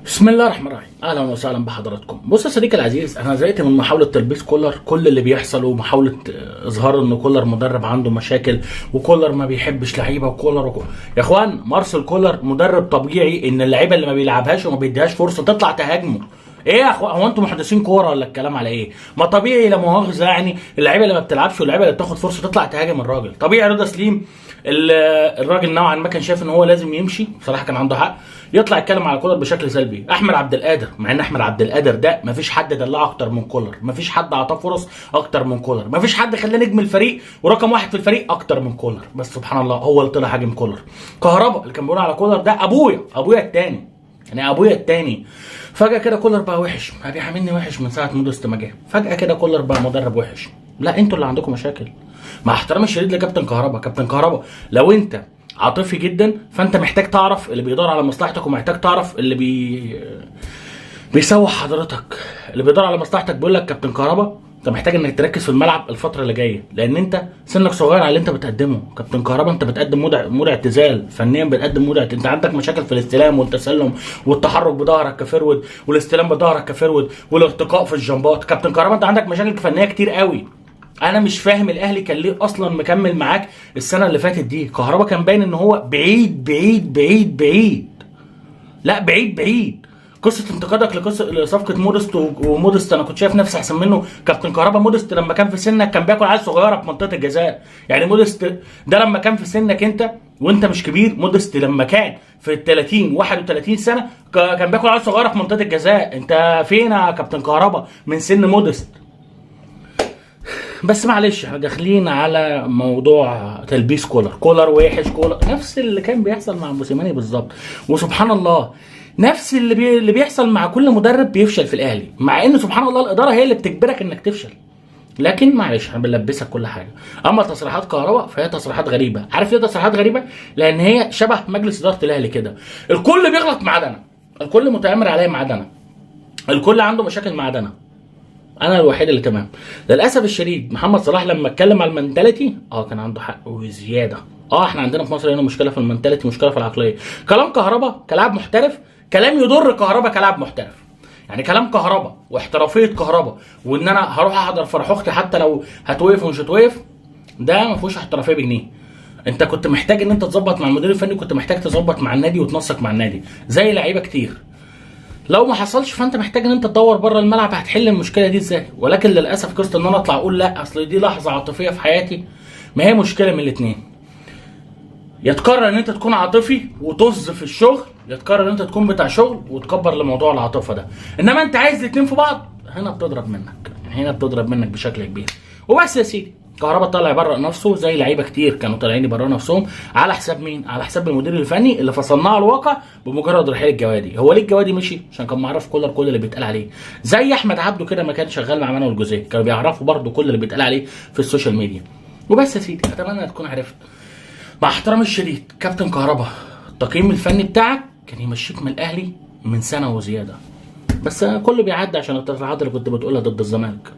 بسم الله الرحمن الرحيم، اهلا وسهلا بحضراتكم. بص يا صديقي العزيز، انا زهقت من محاوله تلبيس كولر كل اللي بيحصل، ومحاوله اظهار ان كولر مدرب عنده مشاكل، وكولر ما بيحبش لعيبه، يا اخوان مارسيل كولر مدرب طبيعي ان اللعيبه اللي ما بيلعبهاش وما بيديهاش فرصه تطلع تهاجمه. ايه يا اخوان، هو انتوا محدثين كوره ولا الكلام على ايه؟ ما طبيعي لا مؤاخذه، يعني اللعيبه اللي ما بتلعبش واللعيبه اللي بتاخد فرصه تطلع تهاجم الراجل. طبيعي رضا سليم الراجل نوعا ما كان شايف ان هو لازم يمشي، بصراحه كان عنده حق، يطلع يتكلم على كولر بشكل سلبي. احمد عبد القادر، مع ان احمد عبد القادر ده مفيش حد دلعه اكتر من كولر، مفيش حد اعطاه فرص اكتر من كولر، مفيش حد خلاه نجم الفريق ورقم واحد في الفريق اكتر من كولر، بس سبحان الله هو اللي طلع هاجم كولر. كهربا اللي كان بيقول على كولر ده ابويا الثاني، يعني ابويا الثاني. فجاه كده كولر بقى وحش، بقى بيعاملني وحش من ساعه مودست ما جه. فجاه كده كولر بقى مدرب وحش. لا انتوا اللي عندكم مشاكل. مع احترامي الشديد لكابتن كهربا، كابتن كهربا لو انت عاطفي جدا فانت محتاج تعرف اللي بيدور على مصلحتك، ومحتاج تعرف اللي بيسوح حضرتك. اللي بيدور على مصلحتك بيقول لك كابتن كهربا انت محتاج انك تركز في الملعب الفتره اللي جايه، لان انت سنك صغير على اللي انت بتقدمه. كابتن كهربا انت بتقدم مود اعتزال فنيا، بتقدم انت عندك مشاكل في الاستلام والتسلم والتحرك بظهرك كفرود، والاستلام بظهرك كفرود، والارتقاء في الجمبات. كابتن كهربا انت عندك مشاكل فنيه كتير قوي. انا مش فاهم الاهلي كان ليه اصلا مكمل معاك السنه اللي فاتت دي. كهربا كان باين ان هو بعيد بعيد بعيد بعيد، لا بعيد بعيد. قصه انتقادك لصفقه مودست، ومودست انا كنت شايف نفسي احسن منه. كابتن كهربا مودست لما كان في سنك كان بياكل عيال صغيره في منطقه الجزاء، يعني مودست ده لما كان في سنك انت وانت مش كبير. مودست لما كان في 30 31 سنه كان بياكل عيال صغيره في منطقه الجزاء. انت فين يا كابتن كهربا من سن مودست؟ بس معلش احنا داخلين على موضوع تلبيس كولر وحش، كولر نفس اللي كان بيحصل مع موسيماني بالظبط. وسبحان الله نفس اللي بيحصل مع كل مدرب بيفشل في الاهلي، مع ان سبحان الله الاداره هي اللي بتجبرك انك تفشل. لكن معلش احنا بنلبسك كل حاجه. اما تصريحات كهرباء فهي تصريحات غريبه. عارف ليه تصريحات غريبه؟ لان هي شبه مجلس اداره الاهلي كده، الكل بيغلط ما عدا انا، الكل متآمر عليا ما عدا انا، الكل عنده مشاكل ما عدا انا الوحيد اللي تمام. للاسف الشديد محمد صلاح لما اتكلم على المنتاليتي كان عنده حق وزياده. احنا عندنا في مصر هنا مشكله في المنتاليتي، مشكله في العقليه. كلام كهربا كلاعب محترف كلام يضر كهربا كلاعب محترف. يعني كلام كهربا واحترافيه كهربا، وان انا هروح احضر فرح اختي حتى لو هتوقف ومش هتوقف، ده ما فيهوش احترافيه بجنيه. انت كنت محتاج ان انت تظبط مع المدير الفني، كنت محتاج تظبط مع النادي وتنسق مع النادي زي لعيبه كتير. لو ما حصلش فانت محتاج ان انت تدور بره الملعب هتحل المشكله دي ازاي. ولكن للاسف قصه ان انا اطلع اقول لا اصل دي لحظه عاطفيه في حياتي، ما هي مشكله من الاثنين. يا تقرر ان انت تكون عاطفي وطز في الشغل، يا تقرر ان انت تكون بتاع شغل وتكبر لموضوع العاطفه ده. انما انت عايز الاثنين في بعض، هنا بتضرب منك بشكل كبير. وبس يا سيدي، كهربا طلع يبرئ نفسه زي لعيبه كتير كانوا طالعين يبرئوا نفسهم. على حساب مين؟ على حساب المدير الفني اللي فصلناه على الواقع بمجرد رحيل الجوادي. هو ليه الجوادي مشي؟ عشان كان معرف كولر كل اللي بيتقال عليه، زي احمد عبده كده ما كان شغال مع مانويل جوزيه، كانوا بيعرفوا برده كل اللي بيتقال عليه في السوشيال ميديا. وبس يا سيدي، اتمنى تكون عرفت. مع احترامي الشديد كابتن كهربا، التقييم الفني بتاعك كان يمشيك من الاهلي من سنه وزياده، بس كله بيعدي عشان التصريحات اللي كنت بتقولها ضد الزمالك.